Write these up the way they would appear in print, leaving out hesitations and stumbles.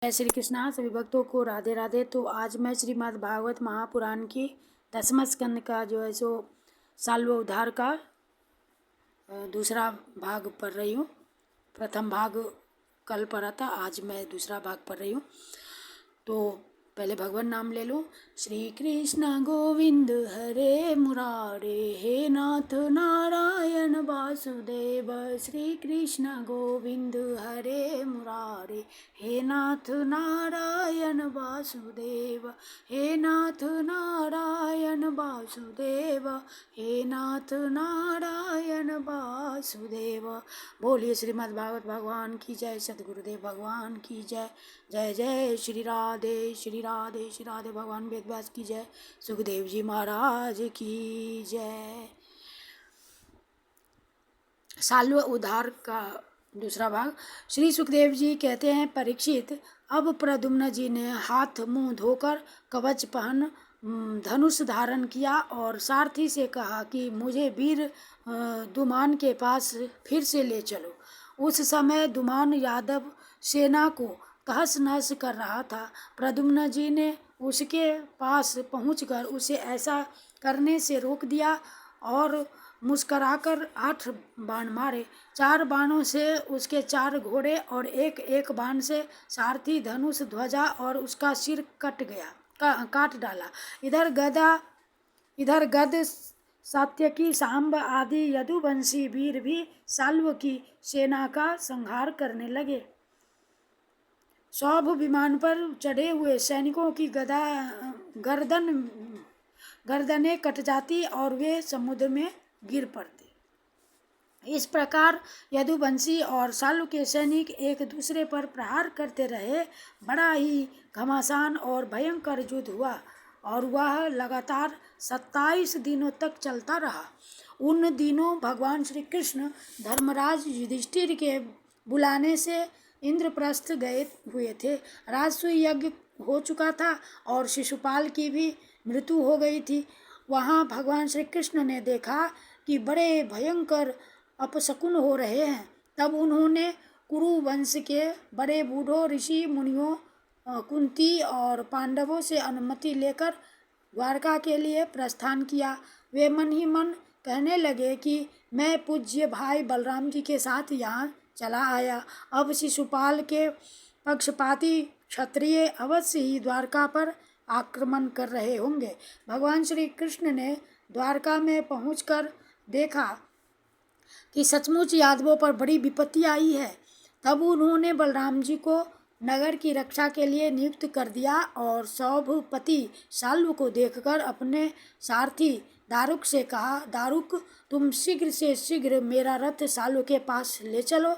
जय श्री कृष्णा। सभी भक्तों को राधे राधे। तो आज मैं श्रीमद् भागवत महापुराण की 10वें स्कंद का जो है सो साल्व उद्धार का दूसरा भाग पढ़ रही हूँ। प्रथम भाग कल पढ़ा था, आज मैं दूसरा भाग पढ़ रही हूँ। तो पहले भगवान नाम ले लो। श्री कृष्ण गोविंद हरे मुरारे, हे नाथ नारायण वासुदेव। श्री कृष्ण गोविंद हरे मुरारे, हे नाथ नारायण वासुदेव। हे नाथ नारायण वासुदेव, हे नाथ नारायण वासुदेव। बोलिए श्रीमद् भागवत भगवान की जय, सद्गुरुदेव भगवान की जय। जय जय श्री राधे श्री राधे श्री राधे। भगवान वेदव्यास की जय, सुखदेव जी महाराज की जय। साल्व उद्धार का दूसरा भाग। श्री सुखदेव जी कहते हैं, परीक्षित, अब प्रद्युम्न जी ने हाथ मुंह धोकर कवच पहन धनुष धारण किया और सारथी से कहा कि मुझे वीर दुमान के पास फिर से ले चलो। उस समय दुमान यादव सेना को तहस नहस कर रहा था। प्रद्युम्न जी ने उसके पास पहुंचकर उसे ऐसा करने से रोक दिया और मुस्कराकर 8 बाण मारे। 4 बाणों से उसके 4 घोड़े और एक बाण से सारथी धनुष ध्वजा और उसका सिर काट डाला। इधर गद सात्यकी सांब आदि यदुवंशी वीर भी साल्व की सेना का संहार करने लगे। सौभ विमान पर चढ़े हुए सैनिकों की गर्दनें कट जाती और वे समुद्र में गिर पड़ते। इस प्रकार यदुवंशी और साल्व के सैनिक एक दूसरे पर प्रहार करते रहे। बड़ा ही घमासान और भयंकर युद्ध हुआ और वह लगातार 27 दिनों तक चलता रहा। उन दिनों भगवान श्री कृष्ण धर्मराज युधिष्ठिर के बुलाने से इंद्रप्रस्थ गए हुए थे। राजसूय यज्ञ हो चुका था और शिशुपाल की भी मृत्यु हो गई थी। वहाँ भगवान श्री कृष्ण ने देखा कि बड़े भयंकर अपशकुन हो रहे हैं। तब उन्होंने कुरु वंश के बड़े बूढ़ों ऋषि मुनियों, कुंती और पांडवों से अनुमति लेकर द्वारका के लिए प्रस्थान किया। वे मन ही मन कहने लगे कि मैं पूज्य भाई बलराम जी के साथ यहाँ चला आया। अब शिशुपाल के पक्षपाती क्षत्रिय अवश्य ही द्वारका पर आक्रमण कर रहे होंगे। भगवान श्री कृष्ण ने द्वारका में पहुंचकर देखा कि सचमुच यादवों पर बड़ी विपत्ति आई है। तब उन्होंने बलराम जी को नगर की रक्षा के लिए नियुक्त कर दिया और सौभपति साल्व को देखकर अपने सारथी दारुक से कहा, दारुक, तुम शीघ्र से शीघ्र मेरा रथ साल्व के पास ले चलो।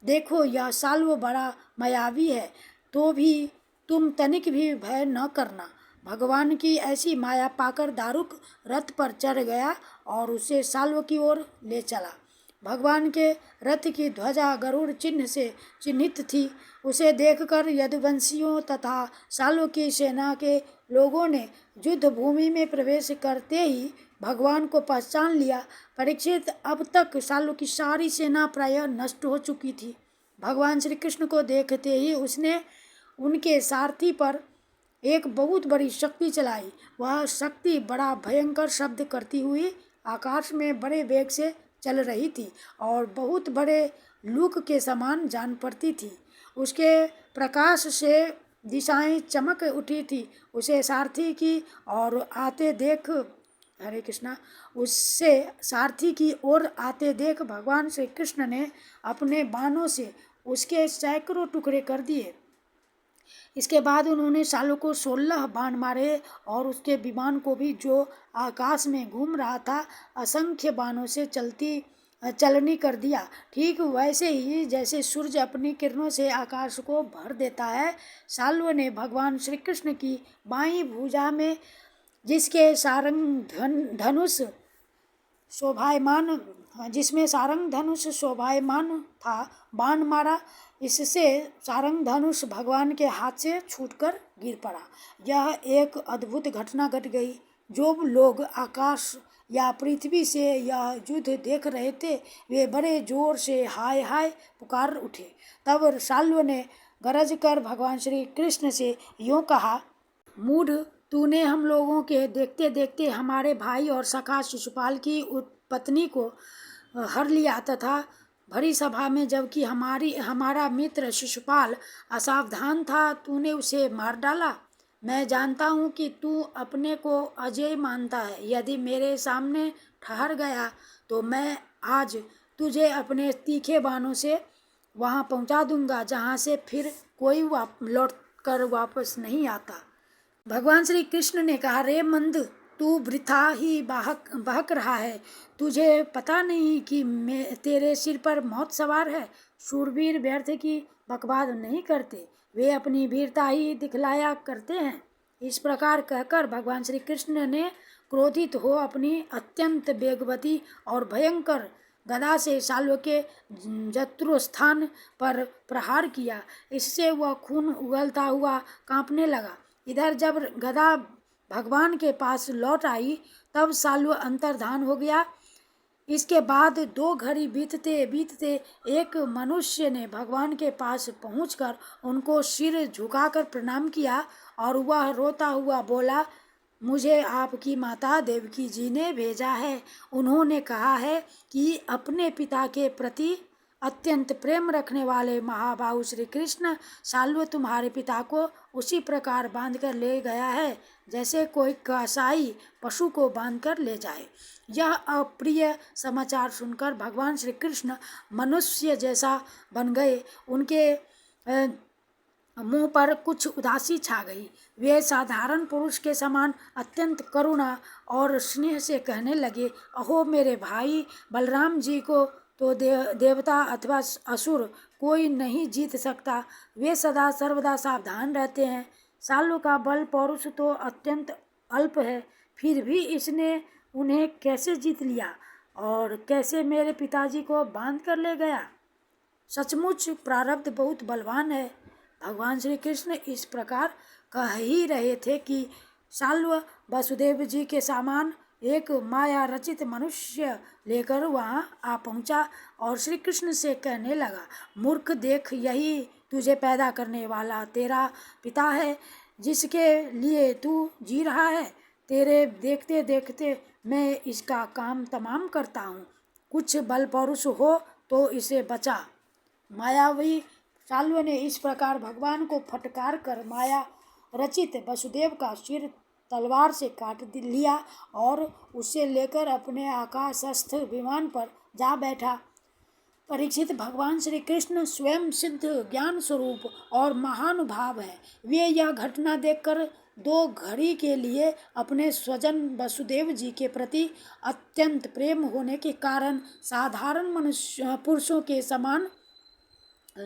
देखो, यह साल्व बड़ा मायावी है, तो भी तुम तनिक भी भय न करना। भगवान की ऐसी माया पाकर दारुक रथ पर चढ़ गया और उसे साल्व की ओर ले चला। भगवान के रथ की ध्वजा गरुड़ चिन्ह से चिन्हित थी। उसे देखकर यदुवंशियों तथा साल्व की सेना के लोगों ने युद्ध भूमि में प्रवेश करते ही भगवान को पहचान लिया। परीक्षित, अब तक साल्व की सारी सेना प्रायः नष्ट हो चुकी थी। भगवान श्री कृष्ण को देखते ही उसने उनके सारथी पर एक बहुत बड़ी शक्ति चलाई। वह शक्ति बड़ा भयंकर शब्द करती हुई आकाश में बड़े वेग से चल रही थी और बहुत बड़े लूक के समान जान पड़ती थी। उसके प्रकाश से दिशाएं चमक उठी थी। उसे सारथी की और आते देख हरे कृष्णा उससे सारथी की ओर आते देख भगवान श्री कृष्ण ने अपने बाणों से उसके सैकड़ों टुकड़े कर दिए। इसके बाद उन्होंने साल्व को 16 बाण मारे और उसके विमान को भी, जो आकाश में घूम रहा था, असंख्य बाणों से चलनी कर दिया। ठीक वैसे ही जैसे सूर्य अपनी किरणों से आकाश को भर देता है, साल्व ने भगवान श्री कृष्ण की बाईं भुजा में, जिसमें सारंग धनुष शोभायमान था, बाण मारा। इससे सारंग धनुष भगवान के हाथ से छूटकर गिर पड़ा। यह एक अद्भुत घटना घट गई। जो लोग आकाश या पृथ्वी से यह युद्ध देख रहे थे, वे बड़े जोर से हाय हाय पुकार उठे। तब साल्व ने गरज कर भगवान श्री कृष्ण से यूँ कहा, मूढ़, तूने हम लोगों के देखते देखते हमारे भाई और सखा शिशुपाल की पत्नी को हर लिया तथा भरी सभा में जबकि हमारा मित्र शिशुपाल असावधान था तूने उसे मार डाला। मैं जानता हूँ कि तू अपने को अजय मानता है। यदि मेरे सामने ठहर गया तो मैं आज तुझे अपने तीखे बाणों से वहाँ पहुँचा दूंगा जहाँ से फिर कोई लौट कर वापस नहीं आता। भगवान श्री कृष्ण ने कहा, रे मंद, तू वृथा ही बहक रहा है। तुझे पता नहीं कि तेरे सिर पर मौत सवार है। शूरवीर व्यर्थ की बकवाद नहीं करते, वे अपनी वीरता ही दिखलाया करते हैं। इस प्रकार कहकर भगवान श्री कृष्ण ने क्रोधित हो अपनी अत्यंत वेगवती और भयंकर गदा से साल्व के जत्रुस्थान पर प्रहार किया। इससे वह खून उगलता हुआ कांपने लगा। इधर जब गदा भगवान के पास लौट आई तब साल्व अंतर्धान हो गया। इसके बाद 2 घड़ी बीतते बीतते एक मनुष्य ने भगवान के पास पहुंचकर उनको सिर झुकाकर प्रणाम किया और वह रोता हुआ बोला, मुझे आपकी माता देवकी जी ने भेजा है। उन्होंने कहा है कि अपने पिता के प्रति अत्यंत प्रेम रखने वाले महाबाहु श्री कृष्ण साल्व तुम्हारे पिता को उसी प्रकार बांधकर ले गया है जैसे कोई कसाई पशु को बांधकर ले जाए। यह अप्रिय समाचार सुनकर भगवान श्री कृष्ण मनुष्य जैसा बन गए। उनके मुंह पर कुछ उदासी छा गई। वे साधारण पुरुष के समान अत्यंत करुणा और स्नेह से कहने लगे, अहो मेरे भाई बलराम जी को तो देवता अथवा असुर कोई नहीं जीत सकता। वे सदा सर्वदा सावधान रहते हैं। साल्व का बल पौरुष तो अत्यंत अल्प है, फिर भी इसने उन्हें कैसे जीत लिया और कैसे मेरे पिताजी को बांध कर ले गया। सचमुच प्रारब्ध बहुत बलवान है। भगवान श्री कृष्ण इस प्रकार कह ही रहे थे कि साल्व वसुदेव जी के समान एक माया रचित मनुष्य लेकर वहाँ आ पहुँचा और श्री कृष्ण से कहने लगा, मूर्ख, देख, यही तुझे पैदा करने वाला तेरा पिता है जिसके लिए तू जी रहा है। तेरे देखते देखते मैं इसका काम तमाम करता हूँ। कुछ बल पौरुष हो तो इसे बचा। मायावी साल्व ने इस प्रकार भगवान को फटकार कर माया रचित वसुदेव का सिर तलवार से काट लिया और उसे लेकर अपने आकाशस्थ विमान पर जा बैठा। परीक्षित, भगवान श्री कृष्ण स्वयं सिद्ध ज्ञान स्वरूप और महानुभाव है। वे यह घटना देखकर 2 घड़ी के लिए अपने स्वजन वसुदेव जी के प्रति अत्यंत प्रेम होने के कारण साधारण मनुष्य पुरुषों के समान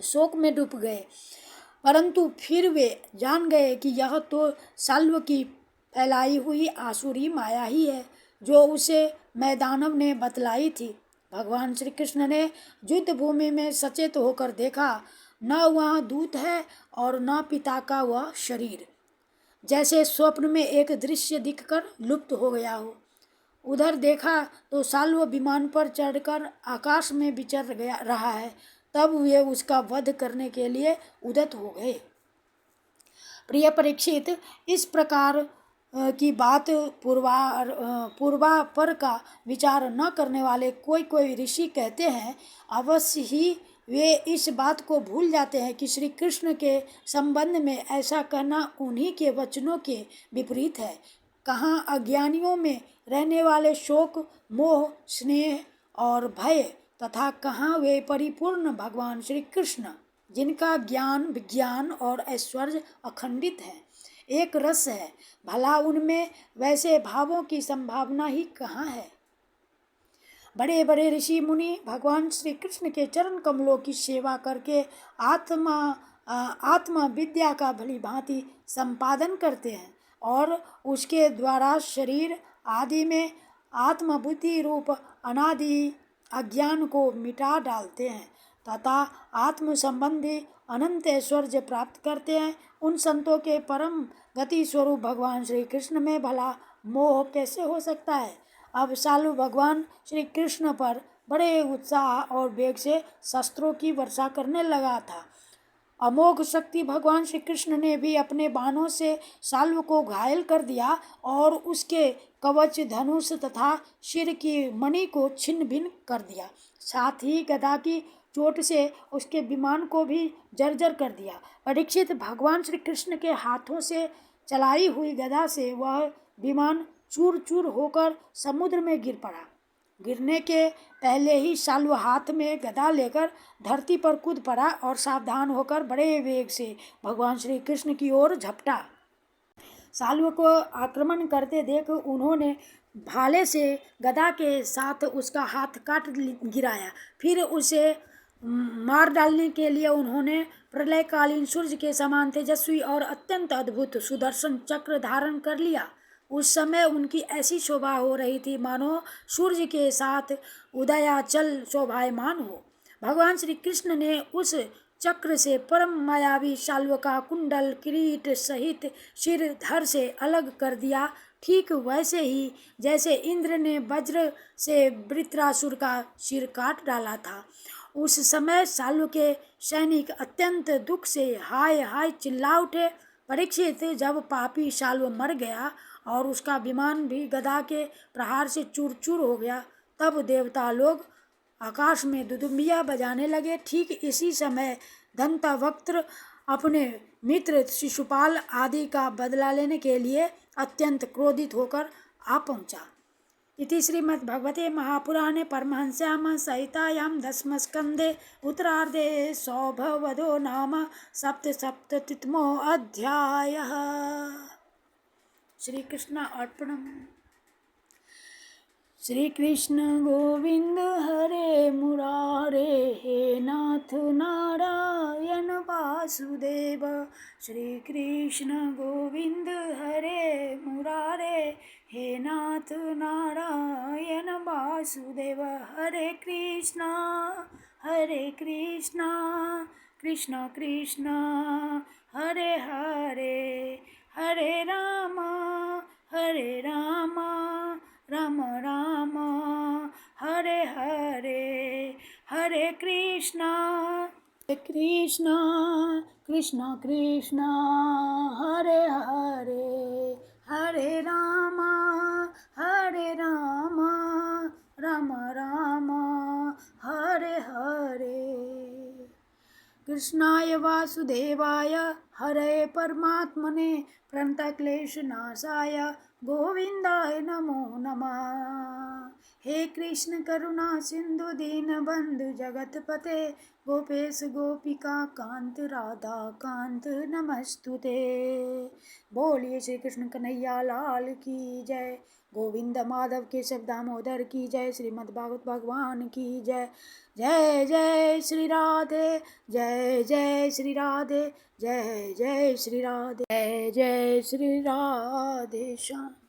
शोक में डूब गए। परंतु फिर वे जान गए कि यह तो साल्व की फैलाई हुई आसुरी माया ही है जो उसे मैदानव ने बतलाई थी। भगवान श्री कृष्ण ने युद्ध भूमि में सचेत होकर देखा, न वहाँ दूत है और न पिता का वह शरीर, जैसे स्वप्न में एक दृश्य दिखकर लुप्त हो गया हो। उधर देखा तो साल्व विमान पर चढ़कर आकाश में विचर रहा है। तब वे उसका वध करने के लिए उद्यत हो गए। प्रिय परीक्षित, इस प्रकार की बात पूर्वापर का विचार न करने वाले कोई ऋषि कहते हैं, अवश्य ही वे इस बात को भूल जाते हैं कि श्री कृष्ण के संबंध में ऐसा कहना उन्हीं के वचनों के विपरीत है। कहाँ अज्ञानियों में रहने वाले शोक, मोह, स्नेह और भय तथा कहाँ वे परिपूर्ण भगवान श्री कृष्ण जिनका ज्ञान, विज्ञान और ऐश्वर्य अखंडित है, एक रस है। भला उनमें वैसे भावों की संभावना ही कहाँ है। बड़े बड़े ऋषि मुनि भगवान श्री कृष्ण के चरण कमलों की सेवा करके आत्मा विद्या का भली भांति संपादन करते हैं और उसके द्वारा शरीर आदि में आत्मबुद्धि रूप अनादि अज्ञान को मिटा डालते हैं तथा आत्म संबंधी अनंत ऐश्वर्य प्राप्त करते हैं। उन संतों के परम गति स्वरूप भगवान श्री कृष्ण में भला मोह कैसे हो सकता है। अब साल्व भगवान श्री कृष्ण पर बड़े उत्साह और वेग से शस्त्रों की वर्षा करने लगा था। अमोघ शक्ति भगवान श्री कृष्ण ने भी अपने बाणों से साल्व को घायल कर दिया और उसके कवच, धनुष तथा सिर की मणि को छिन्न भिन्न कर दिया। साथ ही गदा की चोट से उसके विमान को भी जर्जर कर दिया। परीक्षित, भगवान श्री कृष्ण के हाथों से चलाई हुई गदा से वह विमान चूर चूर होकर समुद्र में गिर पड़ा। गिरने के पहले ही साल्व हाथ में गदा लेकर धरती पर कूद पड़ा और सावधान होकर बड़े वेग से भगवान श्री कृष्ण की ओर झपटा। साल्व को आक्रमण करते देख उन्होंने भाले से गदा के साथ उसका हाथ काट गिराया। फिर उसे मार डालने के लिए उन्होंने प्रलयकालीन सूर्य के समान तेजस्वी और अत्यंत अद्भुत सुदर्शन चक्र धारण कर लिया। उस समय उनकी ऐसी शोभा हो रही थी मानो सूर्य के साथ उदयाचल शोभायमान हो। भगवान श्री कृष्ण ने उस चक्र से परम मायावी साल्व का कुंडल, किरीट सहित सिर धड़ से अलग कर दिया, ठीक वैसे ही जैसे इंद्र ने वज्र से वृत्रासुर का सिर काट डाला था। उस समय साल्व के सैनिक अत्यंत दुख से हाय हाय चिल्ला उठे। परीक्षित, जब पापी साल्व मर गया और उसका विमान भी गदा के प्रहार से चूर चूर हो गया, तब देवता लोग आकाश में दुदुम्बियाँ बजाने लगे। ठीक इसी समय दंतवक्त्र अपने मित्र शिशुपाल आदि का बदला लेने के लिए अत्यंत क्रोधित होकर आ पहुँचा। इति श्रीमद्भगवते महापुराणे परमहंस्यां संहितायां दशमस्कन्धे उत्तरार्धे सौभवधो नाम सप्तसप्ततितमोऽध्यायः। श्रीकृष्ण अर्पणम्। श्री कृष्ण गोविंद हरे मुरारे, हे नाथ नारायण वासुदेव। श्री कृष्ण गोविंद हरे मुरारे, हे नाथ नारायण वासुदेव। हरे कृष्णा कृष्ण कृष्ण हरे हरे, हरे राम राम राम हरे हरे। हरे कृष्णा कृष्ण कृष्ण हरे हरे, हरे राम राम राम हरे हरे। कृष्णाय वासुदेवाय हरे परमात्मने प्रणतक्लेशनाशाय गोविंदाय नमो नमः। हे कृष्ण करुणा सिंधु दीनबंधु जगतपते, गोपेश गोपिका कांत राधा कांत नमस्तुते। बोलिए श्री कृष्ण कन्हैया लाल की जय। गोविंद माधव केशव दामोदर की जय। श्रीमद् भागवत भगवान की जय। जय जय श्री राधे, जय जय श्री राधे, जय जय श्री राधे, जय जय श्री राधे श्याम।